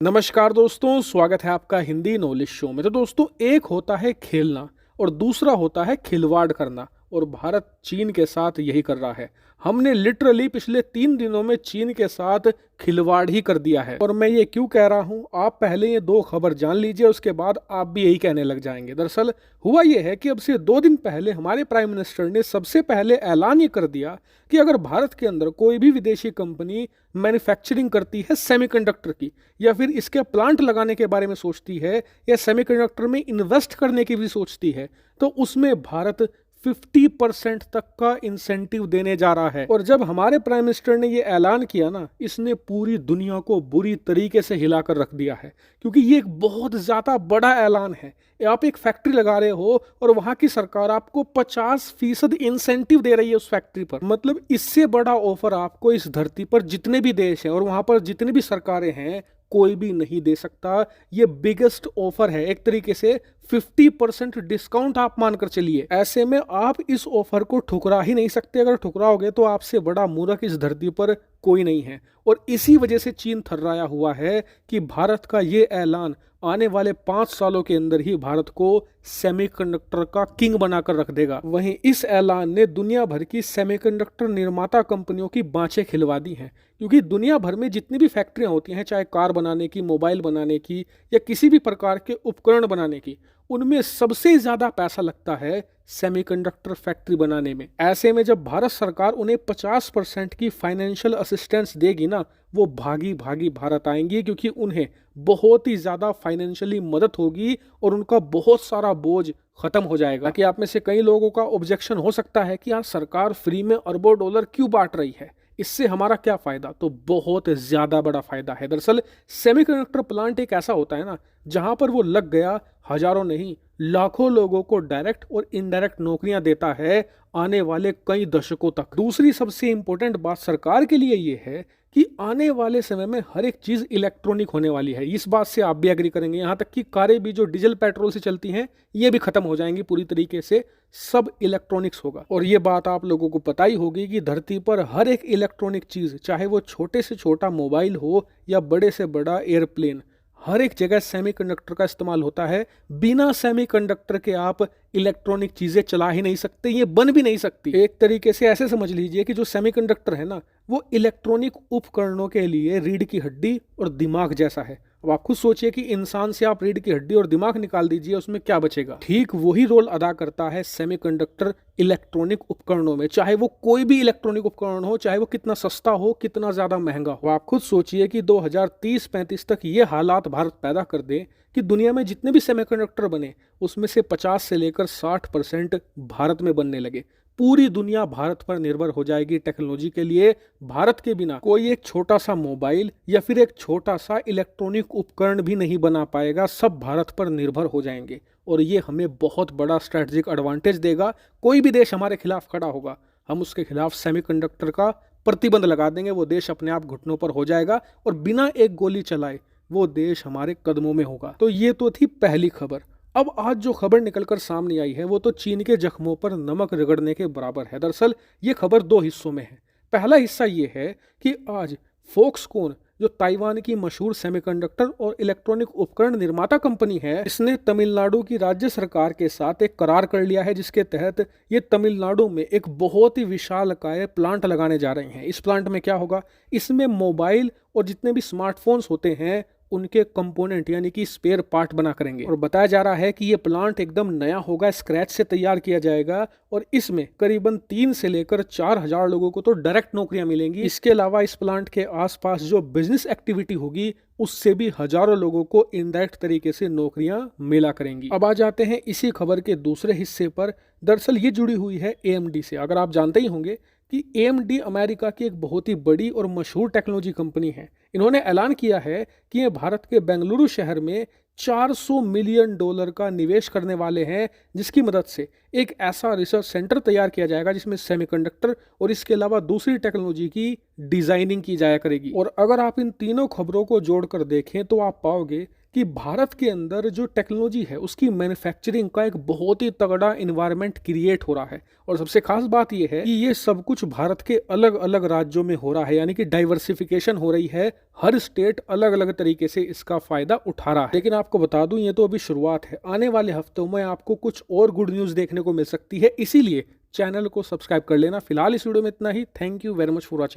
नमस्कार दोस्तों, स्वागत है आपका हिंदी नॉलेज शो में। तो दोस्तों, एक होता है खेलना और दूसरा होता है खिलवाड़ करना, और भारत चीन के साथ यही कर रहा है। हमने लिटरली पिछले 3 दिनों में चीन के साथ खिलवाड़ ही कर दिया है। और मैं ये क्यों कह रहा हूँ, आप पहले ये 2 खबर जान लीजिए, उसके बाद आप भी यही कहने लग जाएंगे। दरअसल हुआ ये है कि अब से 2 दिन पहले हमारे प्राइम मिनिस्टर ने सबसे पहले ऐलान ये कर दिया कि अगर भारत के अंदर कोई भी विदेशी कंपनी मैन्युफैक्चरिंग करती है सेमीकंडक्टर की, या फिर इसके प्लांट लगाने के बारे में सोचती है, या सेमीकंडक्टर में इन्वेस्ट करने की भी सोचती है, तो उसमें भारत 50% तक का इंसेंटिव देने जा रहा है। और जब हमारे प्राइम मिनिस्टर ने ये ऐलान किया ना, इसने पूरी दुनिया को बुरी तरीके से हिलाकर रख दिया है, क्योंकि ये एक बहुत ज्यादा बड़ा ऐलान है। आप एक फैक्ट्री लगा रहे हो और वहां की सरकार आपको 50% इंसेंटिव दे रही है उस फैक्ट्री पर। मतलब इससे बड़ा ऑफर आपको इस धरती पर जितने भी देश हैं और वहां पर जितनी भी सरकारें हैं, कोई भी नहीं दे सकता। ये बिगेस्ट ऑफर है, एक तरीके से 50% डिस्काउंट आप मानकर चलिए। ऐसे में आप इस ऑफर को ठुकरा ही नहीं सकते। अगर ठुकराओगे तो आपसे बड़ा मूर्ख इस धरती पर कोई नहीं है। और इसी वजह से चीन थर्राया हुआ है कि भारत का ये ऐलान आने वाले 5 सालों के अंदर ही भारत को सेमीकंडक्टर का किंग बनाकर रख देगा। वहीं इस ऐलान ने दुनिया भर की सेमीकंडक्टर निर्माता कंपनियों की बाँछें खिलवा दी हैं, क्योंकि दुनिया भर में जितनी भी फैक्ट्रियां होती हैं, चाहे कार बनाने की, मोबाइल बनाने की, या किसी भी प्रकार के उपकरण बनाने की, उनमें सबसे ज्यादा पैसा लगता है सेमीकंडक्टर फैक्ट्री बनाने में। ऐसे में जब भारत सरकार उन्हें 50% की फाइनेंशियल असिस्टेंस देगी ना, वो भागी भागी भारत आएंगी, क्योंकि उन्हें बहुत ही ज्यादा फाइनेंशियली मदद होगी और उनका बहुत सारा बोझ खत्म हो जाएगा। कि आप में से कई लोगों का ऑब्जेक्शन हो सकता है कि यार, सरकार फ्री में अरबों डॉलर क्यों बांट रही है, इससे हमारा क्या फायदा? तो बहुत ज्यादा बड़ा फायदा है। दरअसल सेमीकंडक्टर प्लांट एक ऐसा होता है ना, जहां पर वो लग गया, हजारों नहीं लाखों लोगों को डायरेक्ट और इनडायरेक्ट नौकरियां देता है आने वाले कई दशकों तक। दूसरी सबसे इंपॉर्टेंट बात सरकार के लिए ये है कि आने वाले समय में हर एक चीज इलेक्ट्रॉनिक होने वाली है। इस बात से आप भी एग्री करेंगे। यहां तक कि कारें भी जो डीजल पेट्रोल से चलती हैं, ये भी खत्म हो जाएंगी पूरी तरीके से। सब इलेक्ट्रॉनिक्स होगा। और ये बात आप लोगों को पता ही होगी कि धरती पर हर एक इलेक्ट्रॉनिक चीज, चाहे वो छोटे से छोटा मोबाइल हो या बड़े से बड़ा एयरप्लेन, हर एक जगह सेमीकंडक्टर का इस्तेमाल होता है। बिना सेमीकंडक्टर के आप इलेक्ट्रॉनिक चीजें चला ही नहीं सकते, ये बन भी नहीं सकती। एक तरीके से ऐसे समझ लीजिए कि जो सेमीकंडक्टर है ना, वो इलेक्ट्रॉनिक उपकरणों के लिए रीढ़ की हड्डी और दिमाग जैसा है। अब आप खुद सोचिए कि इंसान से आप रीढ़ की हड्डी और दिमाग निकाल दीजिए, उसमें क्या बचेगा? ठीक वही रोल अदा करता है सेमीकंडक्टर इलेक्ट्रॉनिक उपकरणों में, चाहे वो कोई भी इलेक्ट्रॉनिक उपकरण हो, चाहे वो कितना सस्ता हो, कितना ज्यादा महंगा हो। आप खुद सोचिए कि 2030-35 तक ये हालात भारत पैदा कर दे कि दुनिया में जितने भी सेमीकंडक्टर बने, उसमें से 50 से लेकर 60% भारत में बनने लगे। पूरी दुनिया भारत पर निर्भर हो जाएगी टेक्नोलॉजी के लिए। भारत के बिना कोई एक छोटा सा मोबाइल या फिर एक छोटा सा इलेक्ट्रॉनिक उपकरण भी नहीं बना पाएगा। सब भारत पर निर्भर हो जाएंगे, और ये हमें बहुत बड़ा स्ट्रैटेजिक एडवांटेज देगा। कोई भी देश हमारे खिलाफ खड़ा होगा, हम उसके खिलाफ सेमीकंडक्टर का प्रतिबंध लगा देंगे। वो देश अपने आप घुटनों पर हो जाएगा और बिना एक गोली चलाए वो देश हमारे कदमों में होगा। तो ये तो थी पहली खबर। अब आज जो खबर निकलकर सामने आई है, वो तो चीन के जख्मों पर नमक रगड़ने के बराबर है। दरअसल ये खबर 2 हिस्सों में है। पहला हिस्सा ये है कि आज फॉक्सकॉन, जो ताइवान की मशहूर सेमीकंडक्टर और इलेक्ट्रॉनिक उपकरण निर्माता कंपनी है, इसने तमिलनाडु की राज्य सरकार के साथ एक करार कर लिया है, जिसके तहत ये तमिलनाडु में एक बहुत ही विशालकाय प्लांट लगाने जा रहे हैं। इस प्लांट में क्या होगा? इसमें मोबाइल और जितने भी स्मार्टफोन्स होते हैं, उनके कंपोनेंट यानी कि स्पेयर पार्ट बना करेंगे। और बताया जा रहा है कि ये प्लांट एकदम नया होगा, स्क्रैच से तैयार किया जाएगा, और इसमें करीबन 3 से लेकर 4,000 लोगों को तो डायरेक्ट नौकरियां मिलेंगी। इसके अलावा इस प्लांट के आसपास जो बिजनेस एक्टिविटी होगी, उससे भी हजारों लोगों को इनडायरेक्ट तरीके से नौकरियां मिला करेंगी। अब आ जाते हैं इसी खबर के दूसरे हिस्से पर। दरअसल ये जुड़ी हुई है AMD से। अगर आप जानते ही होंगे कि AMD अमेरिका की एक बहुत ही बड़ी और मशहूर टेक्नोलॉजी कंपनी है। इन्होंने ऐलान किया है कि ये भारत के बेंगलुरु शहर में $400 मिलियन का निवेश करने वाले हैं, जिसकी मदद से एक ऐसा रिसर्च सेंटर तैयार किया जाएगा जिसमें सेमीकंडक्टर और इसके अलावा दूसरी टेक्नोलॉजी की डिजाइनिंग की जाया करेगी। और अगर आप इन तीनों खबरों को जोड़कर देखें तो आप पाओगे कि भारत के अंदर जो टेक्नोलॉजी है, उसकी मैन्युफैक्चरिंग का एक बहुत ही तगड़ा इन्वायरमेंट क्रिएट हो रहा है। और सबसे खास बात यह है कि ये सब कुछ भारत के अलग अलग राज्यों में हो रहा है, यानी कि डाइवर्सिफिकेशन हो रही है हर स्टेट अलग अलग तरीके से इसका फायदा उठा रहा है। लेकिन आपको बता दूं, ये तो अभी शुरुआत है, आने वाले हफ्तों में आपको कुछ और गुड न्यूज़ देखने को मिल सकती है, इसीलिए चैनल को सब्सक्राइब कर लेना। फिलहाल इस वीडियो में इतना ही। Thank you very much for watching.